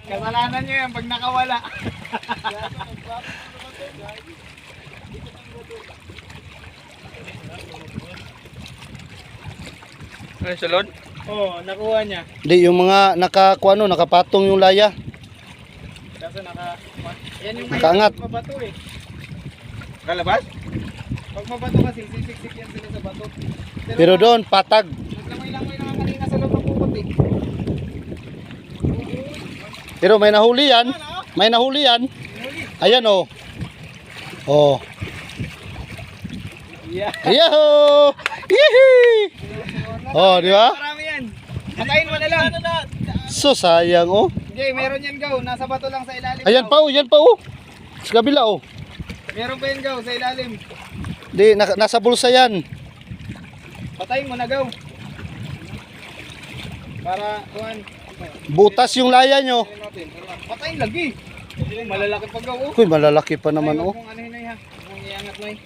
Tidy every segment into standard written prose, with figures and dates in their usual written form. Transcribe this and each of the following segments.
Kasalanan nyo yan pag nakawala. Ay, salon? Oo, nakuha niya. Di, yung mga nakapatong yung laya. Kaso yan yung Nakaangat. mahirap mabato eh. Kalabas? Pag mabato kasi, sisik-sik yan sila sa bato. Pero doon, patag. Naglangoy-langoy naman kanina sa loob ng pupot eh. Pero may nahuli yan. May nahuli yan. Ayan oh. Oh. Yeah. Yahoo! Yehey! Oh, di ba? Marami yan. Patayin mo na lang. So sayang oh. Hindi, meron yan gaw. Nasa bato lang sa ilalim. Ayan gaw. pa oh, yan pa oh. Sa kabila oh. Meron pa yan gaw sa ilalim. Di, nasa bulsa yan. Patayin mo na gaw. Para, kuhan. Butas yung laya nyo. Patayin lagi. Malalaki pa gaw. Uy, malalaki pa naman oh. Kung ano yun ha. Kung iangat mo eh.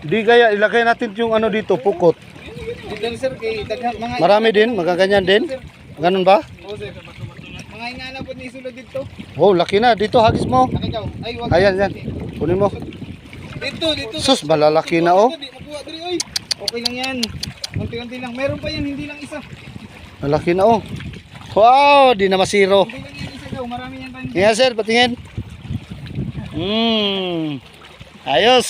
Di kaya ilagay natin yung ano dito, pukot. Dito sir, kay daghang mga... Marami din, magaganyan din. Ganun ba? Oo sir. Mga ingana po ni sulod dito. Oh, laki na. Dito, hagis mo. Laki gaw. Ay, wag. Ayan, yan. Kunin mo. Dito. Sus, malalaki na oh. Nakuha diri oy. Okay lang yan. Unti-unti lang. Meron pa yan, hindi lang isa. Malaki na oh. Wow, di na masiro. Hindi lang yan isa gaw. Marami yan pa. Tingnan sir, patingin. Ayos.